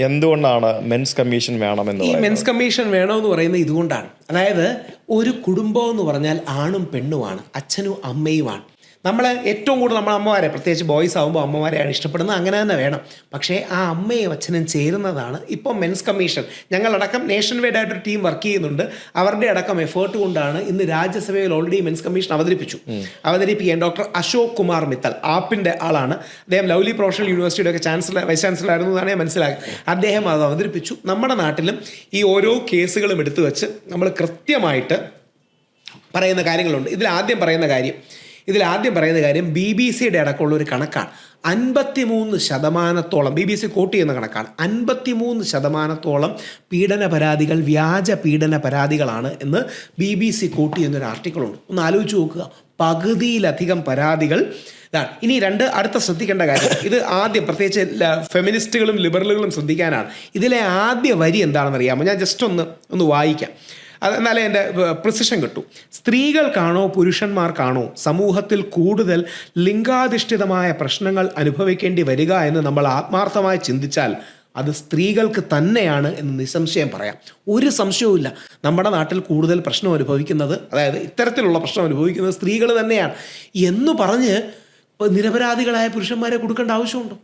എന്തുകൊണ്ടാണ് men's commission വേണമെന്ന് ഈ മെൻസ് കമ്മീഷൻ വേണമെന്ന് പറയുന്നത് ഇതുകൊണ്ടാണ്. അതായത് ഒരു കുടുംബം എന്ന് പറഞ്ഞാൽ ആണും പെണ്ണുമാണ്, അച്ഛനും അമ്മയുമാണ്. നമ്മൾ ഏറ്റവും കൂടുതൽ നമ്മൾ അമ്മമാരെ, പ്രത്യേകിച്ച് ബോയ്സ് ആകുമ്പോൾ അമ്മമാരെയാണ് ഇഷ്ടപ്പെടുന്നത്, അങ്ങനെ തന്നെ വേണം. പക്ഷേ ആ അമ്മയും അച്ഛനും ചേരുന്നതാണ് ഇപ്പം മെൻസ് കമ്മീഷൻ. ഞങ്ങളടക്കം നേഷൻ വൈഡ് ആയിട്ടൊരു ടീം വർക്ക് ചെയ്യുന്നുണ്ട്. അവരുടെ അടക്കം എഫേർട്ട് കൊണ്ടാണ് ഇന്ന് രാജ്യസഭയിൽ ഓൾറെഡി മെൻസ് കമ്മീഷൻ അവതരിപ്പിക്കാൻ ഡോക്ടർ അശോക് കുമാർ മിത്തൽ, ആപ്പിൻ്റെ ആളാണ് അദ്ദേഹം. ലവ്ലി പ്രൊഫഷണൽ യൂണിവേഴ്സിറ്റിയുടെ ഒക്കെ വൈസ് ചാൻസലർ ആയിരുന്നു എന്നാണ് ഞാൻ മനസ്സിലാക്കി. അദ്ദേഹം അത് അവതരിപ്പിച്ചു. നമ്മുടെ നാട്ടിലും ഈ ഓരോ കേസുകളും എടുത്തു വെച്ച് നമ്മൾ കൃത്യമായിട്ട് പറയുന്ന കാര്യങ്ങളുണ്ട്. ഇതിൽ ആദ്യം പറയുന്ന കാര്യം BBC അടക്കമുള്ള ഒരു കണക്കാണ്. 53% BBC കോട്ട് ചെയ്യുന്ന കണക്കാണ്. 53% പീഡന പരാതികൾ വ്യാജ പീഡന പരാതികളാണ് എന്ന് BBC കോട്ട് ചെയ്യുന്നൊരു ആർട്ടിക്കിളുണ്ട്. ഒന്ന് ആലോചിച്ച് നോക്കുക, പകുതിയിലധികം പരാതികൾ ഇതാണ്. ഇനി അടുത്ത ശ്രദ്ധിക്കേണ്ട കാര്യം, ഇത് ആദ്യം പ്രത്യേകിച്ച് ഫെമിനിസ്റ്റുകളും ലിബറലുകളും ശ്രദ്ധിക്കാനാണ്. ഇതിലെ ആദ്യ വരി എന്താണെന്ന് അറിയാമോ? ഞാൻ ജസ്റ്റ് ഒന്ന് വായിക്കാം, എന്നാലേ എൻ്റെ പ്രിസിഷൻ കിട്ടൂ. സ്ത്രീകൾക്കാണോ പുരുഷന്മാർക്കാണോ സമൂഹത്തിൽ കൂടുതൽ ലിംഗാധിഷ്ഠിതമായ പ്രശ്നങ്ങൾ അനുഭവിക്കേണ്ടി വരിക എന്ന് നമ്മൾ ആത്മാർത്ഥമായി ചിന്തിച്ചാൽ അത് സ്ത്രീകൾക്ക് തന്നെയാണ് എന്ന് നിസ്സംശയം പറയാം. ഒരു സംശയവുമില്ല. നമ്മുടെ നാട്ടിൽ കൂടുതൽ പ്രശ്നം അനുഭവിക്കുന്നത്, അതായത് ഇത്തരത്തിലുള്ള പ്രശ്നം അനുഭവിക്കുന്നത് സ്ത്രീകൾ തന്നെയാണ് എന്ന് പറഞ്ഞ് നിരപരാധികളായ പുരുഷന്മാരെ കൊടുക്കേണ്ട ആവശ്യമുണ്ടോ?